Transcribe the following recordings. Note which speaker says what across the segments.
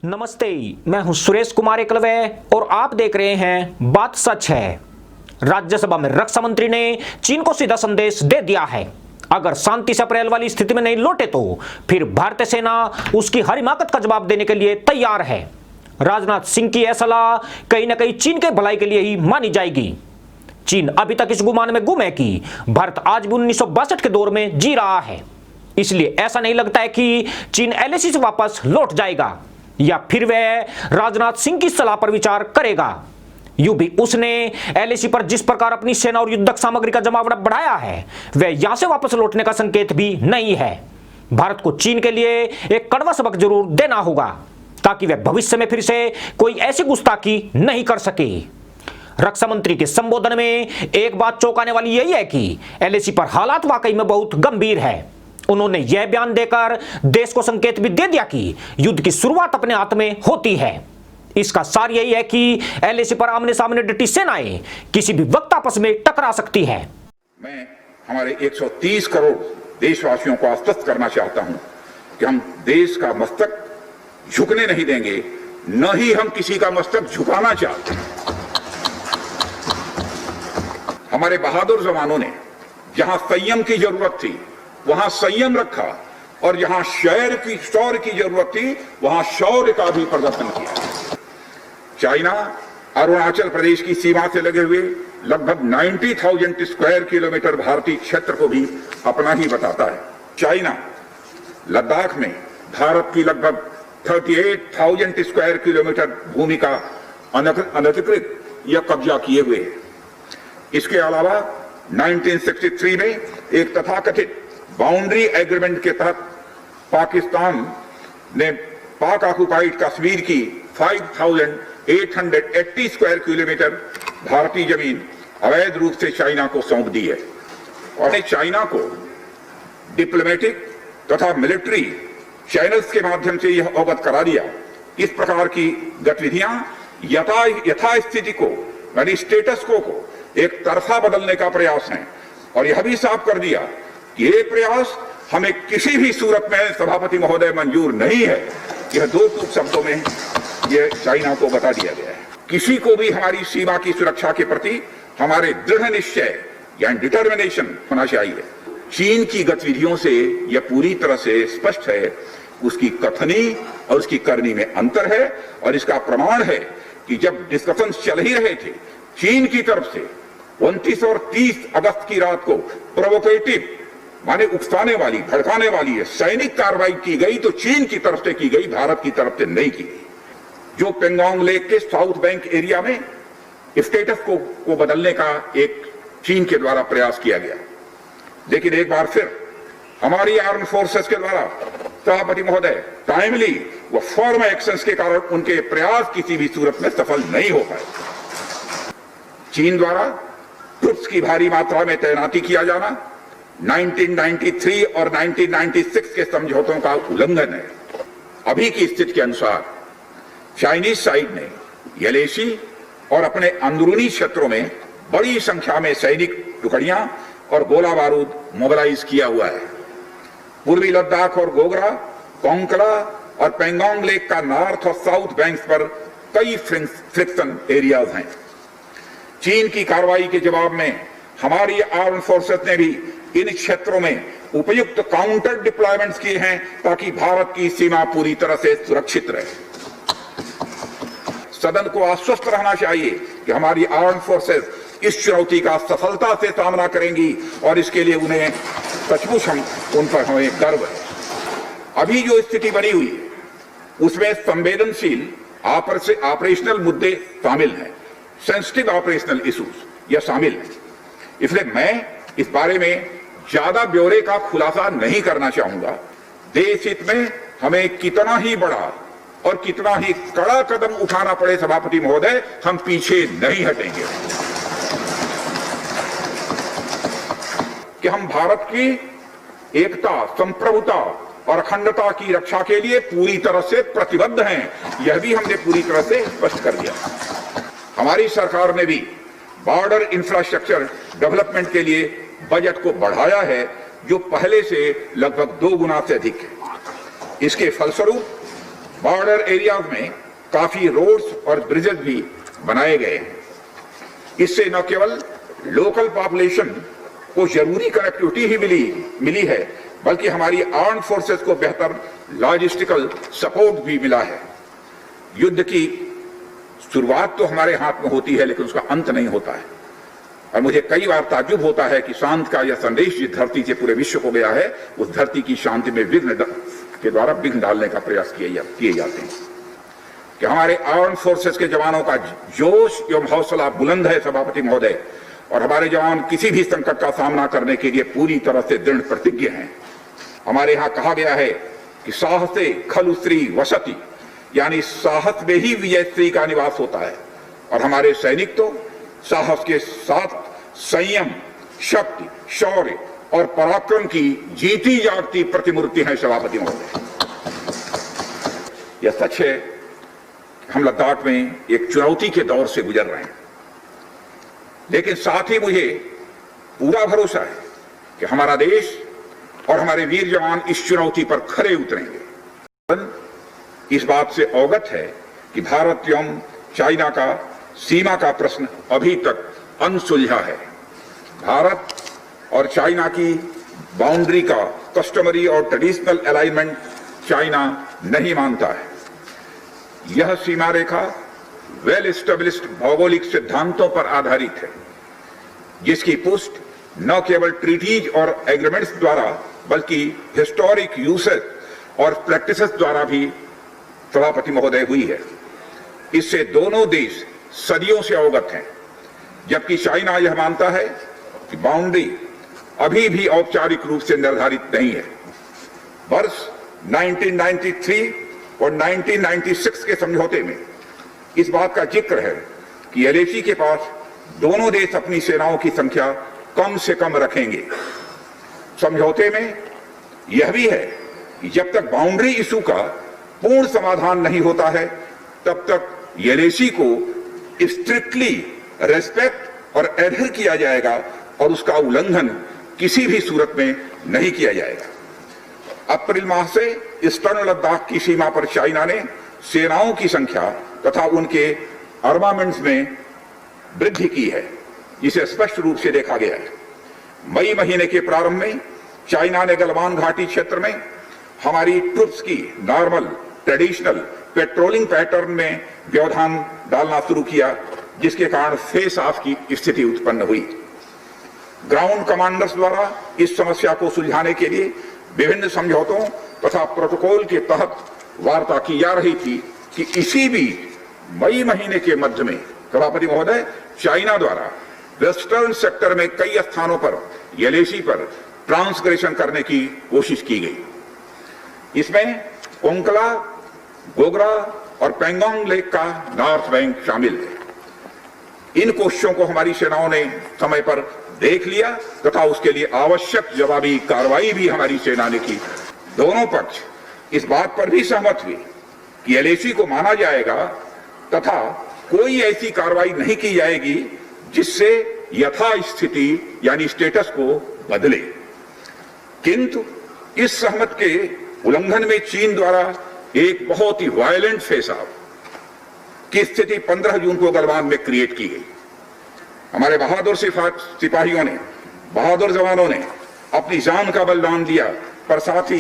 Speaker 1: नमस्ते, मैं हूं सुरेश कुमार एकलवे और आप देख रहे हैं बात सच है। राज्यसभा में रक्षा मंत्री ने चीन को सीधा संदेश दे दिया है। अगर शांति से अप्रैल वाली स्थिति में नहीं लौटे तो फिर भारतीय सेना उसकी हर हिमाकत का जवाब देने के लिए तैयार है। राजनाथ सिंह की यह सलाह कहीं ना कहीं चीन के भलाई के लिए ही मानी जाएगी। चीन अभी तक इस गुमान में गुम है कि भारत आज भी 1962 के दौर में जी रहा है। इसलिए ऐसा नहीं लगता है कि चीन एलएसी से वापस लौट जाएगा या फिर वह राजनाथ सिंह की सलाह पर विचार करेगा। यूं भी उसने एलएसी पर जिस प्रकार अपनी सेना और युद्धक सामग्री का जमावड़ा बढ़ाया है, वह यहां से वापस लौटने का संकेत भी नहीं है। भारत को चीन के लिए एक कड़वा सबक जरूर देना होगा ताकि वह भविष्य में फिर से कोई ऐसी गुस्ताखी नहीं कर सके। रक्षा मंत्री के संबोधन में एक बात चौंकाने वाली यही है कि एलएसी पर हालात वाकई में बहुत गंभीर है। उन्होंने यह बयान देकर देश को संकेत भी दे दिया कि युद्ध की शुरुआत अपने हाथ में होती है। इसका सार यही है कि एलएसी पर आमने सामने डटी सेनाएं किसी भी वक्त आपस में टकरा सकती है।
Speaker 2: मैं हमारे 130 करोड़ देशवासियों को आश्वस्त करना चाहता हूं कि हम देश का मस्तक झुकने नहीं देंगे, न ही हम किसी का मस्तक झुकाना चाहते हैं। हमारे बहादुर जवानों ने जहां संयम की जरूरत थी वहां संयम रखा और जहां शौर्य की जरूरत थी वहां शौर्य का भी प्रदर्शन किया। चाइना अरुणाचल प्रदेश की सीमा से लगे हुए लगभग 90,000 स्क्वायर किलोमीटर भारतीय क्षेत्र को भी अपना ही बताता है। चाइना लद्दाख में भारत की लगभग 38,000 स्क्वायर किलोमीटर भूमि का अनधिकृत या कब्जा किए हुए है। इसके अलावा 1963 में एक तथाकथित बाउंड्री एग्रीमेंट के तहत पाकिस्तान ने पाक ऑक्युपाइड कश्मीर की 5,880 स्क्वायर किलोमीटर भारतीय जमीन अवैध रूप से चाइना को सौंप दी है और चाइना को डिप्लोमेटिक तथा मिलिट्री चैनल्स के माध्यम से यह अवगत करा दिया। इस प्रकार की गतिविधियां यथास्थिति को यानी स्टेटस को एक तरफा बदलने का प्रयास है और यह भी साफ कर दिया कि ये प्रयास हमें किसी भी सूरत में सभापति महोदय मंजूर नहीं है। यह दो टूक शब्दों में यह चाइना को बता दिया गया है। किसी को भी हमारी सीमा की सुरक्षा के प्रति हमारे दृढ़ निश्चय या डिटर्मिनेशन होना चाहिए। चीन की गतिविधियों से यह पूरी तरह से स्पष्ट है, उसकी कथनी और उसकी करनी में अंतर है और इसका प्रमाण है कि जब डिस्कशन चल ही रहे थे चीन की तरफ से 29 और 30 अगस्त की रात को प्रोवोकेटिव माने उकसाने वाली भड़काने वाली है सैनिक कार्रवाई की गई तो चीन की तरफ से की गई, भारत की तरफ से नहीं की गई। जो पेंगोंग लेक के साउथ बैंक एरिया में स्टेटस को बदलने का एक चीन के द्वारा प्रयास किया गया, लेकिन एक बार फिर हमारी आर्म फोर्सेस के द्वारा सभापति महोदय टाइमली व फर्म एक्शंस के कारण उनके प्रयास किसी भी सूरत में सफल नहीं हो पाए। चीन द्वारा ट्रुप्स की भारी मात्रा में तैनाती किया जाना 1993 और 1996 के समझौतों का उल्लंघन है। अभी की स्थिति के अनुसार चाइनीज साइड ने एलएसी और अपने अंदरूनी क्षेत्रों में बड़ी संख्या में सैनिक टुकड़ियां और गोला बारूद मोबिलाइज किया हुआ है। पूर्वी लद्दाख और गोगरा, कोंकड़ा और पेंगोंग लेक का नॉर्थ और साउथ बैंक्स पर कई फ्रिक्शन एरियाज हैं। चीन की कार्रवाई के जवाब में हमारी आर्म फोर्सेस ने भी इन क्षेत्रों में उपयुक्त काउंटर डिप्लॉयमेंट्स किए हैं ताकि भारत की सीमा पूरी तरह से सुरक्षित रहे। सदन को आश्वस्त रहना चाहिए कि हमारी आर्म फोर्सेस इस चुनौती का सफलता से सामना करेंगी और इसके लिए उन्हें सचमुच उन पर हमें गर्व है। अभी जो स्थिति बनी हुई है उसमें संवेदनशील ऑपरेशनल मुद्दे शामिल हैं, सेंसिटिव ऑपरेशनल इश्यूज यह शामिल है। इसलिए मैं इस बारे में ज्यादा ब्यौरे का खुलासा नहीं करना चाहूंगा। देश हित में हमें कितना ही बड़ा और कितना ही कड़ा कदम उठाना पड़े सभापति महोदय, हम पीछे नहीं हटेंगे कि हम भारत की एकता, संप्रभुता और अखंडता की रक्षा के लिए पूरी तरह से प्रतिबद्ध हैं। यह भी हमने पूरी तरह से स्पष्ट कर दिया। हमारी सरकार ने भी बॉर्डर इंफ्रास्ट्रक्चर डेवलपमेंट के लिए बजट को बढ़ाया है, जो पहले से लगभग 2 गुना से अधिक है। इसके फलस्वरूप बॉर्डर एरियाज में काफी रोड्स और ब्रिजेस भी बनाए गए हैं। इससे न केवल लोकल पॉपुलेशन को जरूरी कनेक्टिविटी ही मिली है, बल्कि हमारी आर्म्ड फोर्सेस को बेहतर लॉजिस्टिकल सपोर्ट भी मिला है। युद्ध की शुरुआत तो हमारे हाथ में होती है, लेकिन उसका अंत नहीं होता है। और मुझे कई बार ताज्जुब होता है कि शांत का यह संदेश जिस धरती से पूरे विश्व को गया है, उस धरती की शांति में विघ्न के द्वारा विघ्न डालने का प्रयास किए जाते हैं। कि हमारे आर्म्ड फोर्सेस के जवानों का जोश एवं हौसला बुलंद है सभापति महोदय, और हमारे जवान किसी भी संकट का सामना करने के लिए पूरी तरह से दृढ़ प्रतिज्ञ हैं। हमारे यहाँ कहा गया है कि साहसे खलु स्त्री वसति, यानी साहस में ही विजय स्त्री का निवास होता है। और हमारे सैनिक तो साहस के साथ संयम, शक्ति, शौर्य और पराक्रम की जीती जागती प्रतिमूर्ति है सभापति महोदय। यह सच है, हम लद्दाख में एक चुनौती के दौर से गुजर रहे हैं, लेकिन साथ ही मुझे पूरा भरोसा है कि हमारा देश और हमारे वीर जवान इस चुनौती पर खरे उतरेंगे। इस बात से अवगत है कि भारत एवं चाइना का सीमा का प्रश्न अभी तक अनसुलझा है। भारत और चाइना की बाउंड्री का कस्टमरी और ट्रेडिशनल अलाइनमेंट चाइना नहीं मानता है। यह सीमा रेखा वेल एस्टेब्लिश्ड भौगोलिक सिद्धांतों पर आधारित है, जिसकी पुष्टि न केवल ट्रीटीज और एग्रीमेंट्स द्वारा, बल्कि हिस्टोरिक यूसेज और प्रैक्टिसेस द्वारा भी सभापति महोदय हुई है। इससे दोनों देश सदियों से अवगत हैं, जबकि चाइना यह मानता है कि बाउंड्री अभी भी औपचारिक रूप से निर्धारित नहीं है। वर्ष 1993 और 1996 के समझौते में इस बात का जिक्र है कि एलएसी के पास दोनों देश अपनी सेनाओं की संख्या कम से कम रखेंगे। समझौते में यह भी है कि जब तक बाउंड्री इशू का पूर्ण समाधान नहीं होता है, तब तक एलएसी को स्ट्रिक्टली रेस्पेक्ट और एडहर किया जाएगा और उसका उल्लंघन किसी भी सूरत में नहीं किया जाएगा। अप्रैल माह से ईस्टर्न लद्दाख की सीमा पर चाइना ने सेनाओं की संख्या तथा उनके आर्मामेंट्स में वृद्धि की है, जिसे स्पष्ट रूप से देखा गया है। मई महीने के प्रारंभ में चाइना ने गलवान घाटी क्षेत्र में हमारी ट्रुप्स की नॉर्मल ट्रेडिशनल पेट्रोलिंग पैटर्न में व्यवधान डालना शुरू किया, जिसके कारण फेस ऑफ की स्थिति उत्पन्न हुई। ग्राउंड कमांडर्स द्वारा इस समस्या को सुलझाने के लिए विभिन्न समझौतों तथा प्रोटोकॉल के तहत वार्ता की जा रही थी कि इसी बीच मई महीने के मध्य में सभापति महोदय चाइना द्वारा वेस्टर्न सेक्टर में कई स्थानों पर एलएसी पर ट्रांसग्रेशन करने की कोशिश की गई। इसमें कोंकला, गोगरा और पेंगोंग लेक का नॉर्थ बैंक शामिल है। इन कोशिशों को हमारी सेनाओं ने समय पर देख लिया तथा उसके लिए आवश्यक जवाबी कार्रवाई भी हमारी सेना ने की। दोनों पक्ष इस बात पर भी सहमत हुए कि एलएसी को माना जाएगा तथा कोई ऐसी कार्रवाई नहीं की जाएगी जिससे यथास्थिति यानी स्टेटस को बदले। किंतु इस सहमत के उल्लंघन में चीन द्वारा एक बहुत ही वायलेंट फेस ऑफ की स्थिति 15 जून को गलवान में क्रिएट की गई। हमारे बहादुर सिपाहियों ने, बहादुर जवानों ने अपनी जान का बलिदान दिया, पर साथ ही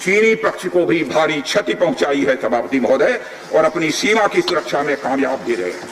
Speaker 2: चीनी पक्ष को भी भारी क्षति पहुंचाई है सभापति महोदय, और अपनी सीमा की सुरक्षा में कामयाब भी रहे हैं।